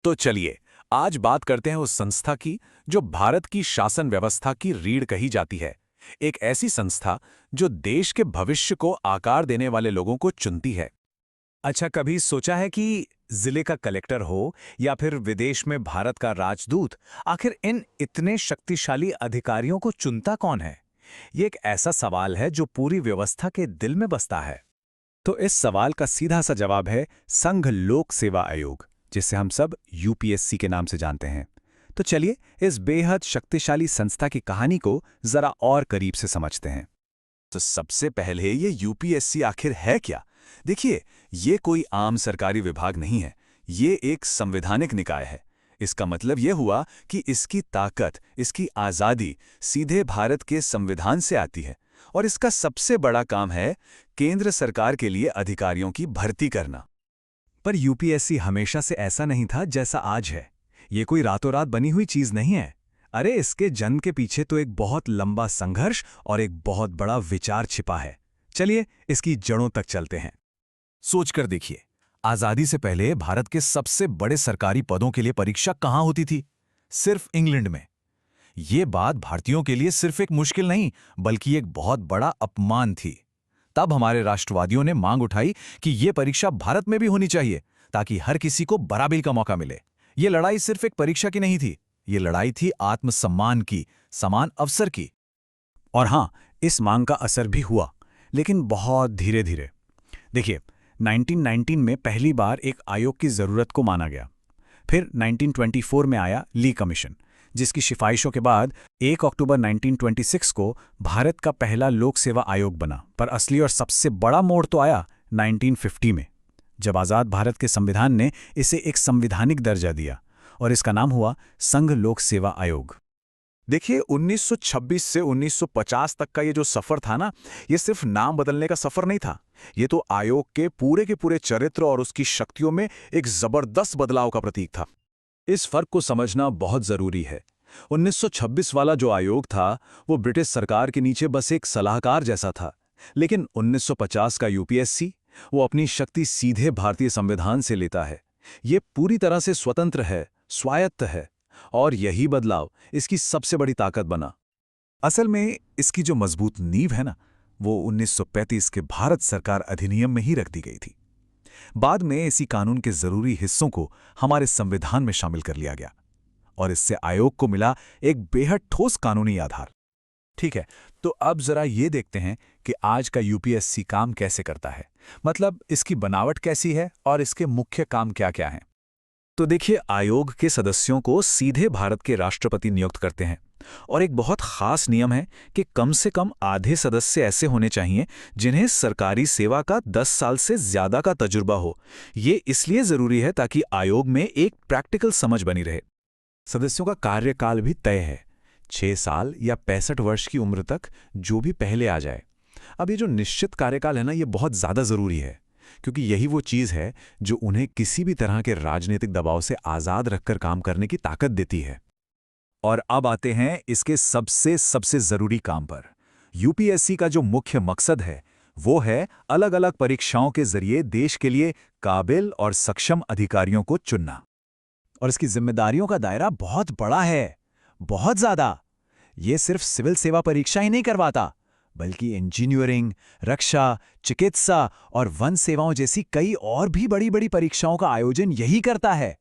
तो चलिए आज बात करते हैं उस संस्था की जो भारत की शासन व्यवस्था की रीढ़ कही जाती है। एक ऐसी संस्था जो देश के भविष्य को आकार देने वाले लोगों को चुनती है। अच्छा, कभी सोचा है कि जिले का कलेक्टर हो या फिर विदेश में भारत का राजदूत, आखिर इन इतने शक्तिशाली अधिकारियों को चुनता कौन है? ये एक ऐसा सवाल है जो पूरी व्यवस्था के दिल में बसता है। तो इस सवाल का सीधा सा जवाब है संघ लोक सेवा आयोग, जिसे हम सब यूपीएससी के नाम से जानते हैं। तो चलिए इस बेहद शक्तिशाली संस्था की कहानी को जरा और करीब से समझते हैं। तो सबसे पहले ये यूपीएससी आखिर है क्या? देखिए, ये कोई आम सरकारी विभाग नहीं है। ये एक संवैधानिक निकाय है। इसका मतलब ये हुआ कि इसकी ताकत, इसकी आज़ादी सीधे भारत के संविधान से आती है और इसका सबसे बड़ा काम है केंद्र सरकार के लिए अधिकारियों की भर्ती करना। पर यूपीएससी हमेशा से ऐसा नहीं था जैसा आज है। ये कोई रातों रात बनी हुई चीज नहीं है। अरे, इसके जन्म के पीछे तो एक बहुत लंबा संघर्ष और एक बहुत बड़ा विचार छिपा है। चलिए इसकी जड़ों तक चलते हैं। सोचकर देखिए, आजादी से पहले भारत के सबसे बड़े सरकारी पदों के लिए परीक्षा कहाँ होती थी? सिर्फ इंग्लैंड में। ये बात भारतीयों के लिए सिर्फ एक मुश्किल नहीं, बल्कि एक बहुत बड़ा अपमान थी। तब हमारे राष्ट्रवादियों ने मांग उठाई कि ये परीक्षा भारत में भी होनी चाहिए, ताकि हर किसी को बराबरी का मौका मिले। ये लड़ाई सिर्फ एक परीक्षा की नहीं थी, ये लड़ाई थी आत्मसम्मान की, समान अवसर की। और हां, इस मांग का असर भी हुआ, लेकिन बहुत धीरे धीरे। देखिए, 1919 में पहली बार एक आयोग की जरूरत को माना गया। फिर 1924 में आया ली कमीशन, जिसकी सिफारिशों के बाद 1 अक्टूबर 1926 को भारत का पहला लोक सेवा आयोग बना। पर असली और सबसे बड़ा मोड़ तो आया 1950 में, जब आज़ाद भारत के संविधान ने इसे एक संवैधानिक दर्जा दिया और इसका नाम हुआ संघ लोक सेवा आयोग। देखिए, 1926 से 1950 तक का ये जो सफर था ना, ये सिर्फ नाम बदलने का सफर नहीं था। ये तो आयोग के पूरे चरित्र और उसकी शक्तियों में एक जबरदस्त बदलाव का प्रतीक था। इस फर्क को समझना बहुत जरूरी है। 1926 वाला जो आयोग था, वो ब्रिटिश सरकार के नीचे बस एक सलाहकार जैसा था। लेकिन 1950 का यूपीएससी, वो अपनी शक्ति सीधे भारतीय संविधान से लेता है। ये पूरी तरह से स्वतंत्र है, स्वायत्त है, और यही बदलाव इसकी सबसे बड़ी ताकत बना। असल में इसकी जो मजबूत नींव है ना, वो 1935 के भारत सरकार अधिनियम में ही रख दी गई थी। बाद में इसी कानून के जरूरी हिस्सों को हमारे संविधान में शामिल कर लिया गया और इससे आयोग को मिला एक बेहद ठोस कानूनी आधार। ठीक है, तो अब जरा ये देखते हैं कि आज का यूपीएससी काम कैसे करता है। मतलब इसकी बनावट कैसी है और इसके मुख्य काम क्या-क्या हैं। तो देखिए, आयोग के सदस्यों को सीधे भारत के राष्ट्रपति नियुक्त करते हैं और एक बहुत खास नियम है कि कम से कम आधे सदस्य ऐसे होने चाहिए जिन्हें सरकारी सेवा का 10 साल से ज्यादा का तजुर्बा हो। ये इसलिए जरूरी है ताकि आयोग में एक प्रैक्टिकल समझ बनी रहे। सदस्यों का कार्यकाल भी तय है, 6 साल या 65 वर्ष की उम्र तक, जो भी पहले आ जाए। अब ये जो निश्चित कार्यकाल है ना, ये बहुत ज्यादा जरूरी है, क्योंकि यही वो चीज है जो उन्हें किसी भी तरह के राजनीतिक दबाव से आजाद रखकर काम करने की ताकत देती है। और अब आते हैं इसके सबसे जरूरी काम पर। यूपीएससी का जो मुख्य मकसद है, वो है अलग अलग परीक्षाओं के जरिए देश के लिए काबिल और सक्षम अधिकारियों को चुनना। और इसकी जिम्मेदारियों का दायरा बहुत बड़ा है, बहुत ज्यादा। ये सिर्फ सिविल सेवा परीक्षा ही नहीं करवाता, बल्कि इंजीनियरिंग, रक्षा, चिकित्सा और वन सेवाओं जैसी कई और भी बड़ी बड़ी परीक्षाओं का आयोजन यही करता है।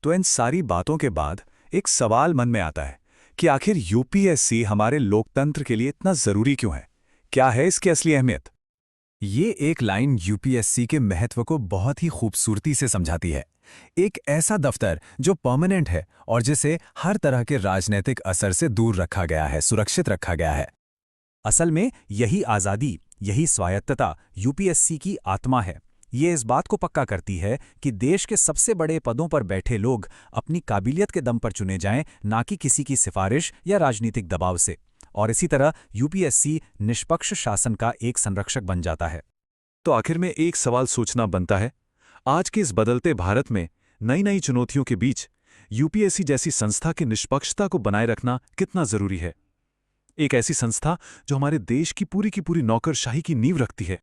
तो इन सारी बातों के बाद एक सवाल मन में आता है कि आखिर यूपीएससी हमारे लोकतंत्र के लिए इतना जरूरी क्यों है? क्या है इसकी असली अहमियत? ये एक लाइन यूपीएससी के महत्व को बहुत ही खूबसूरती से समझाती है। एक ऐसा दफ्तर जो परमानेंट है और जिसे हर तरह के राजनीतिक असर से दूर रखा गया है, सुरक्षित रखा गया है। असल में यही आज़ादी, यही स्वायत्तता यूपीएससी की आत्मा है। ये इस बात को पक्का करती है कि देश के सबसे बड़े पदों पर बैठे लोग अपनी काबिलियत के दम पर चुने जाएं, ना कि किसी की सिफारिश या राजनीतिक दबाव से। और इसी तरह यूपीएससी निष्पक्ष शासन का एक संरक्षक बन जाता है। तो आखिर में एक सवाल सोचना बनता है, आज के इस बदलते भारत में नई नई चुनौतियों के बीच यूपीएससी जैसी संस्था की निष्पक्षता को बनाए रखना कितना जरूरी है? एक ऐसी संस्था जो हमारे देश की पूरी नौकरशाही की नींव रखती है।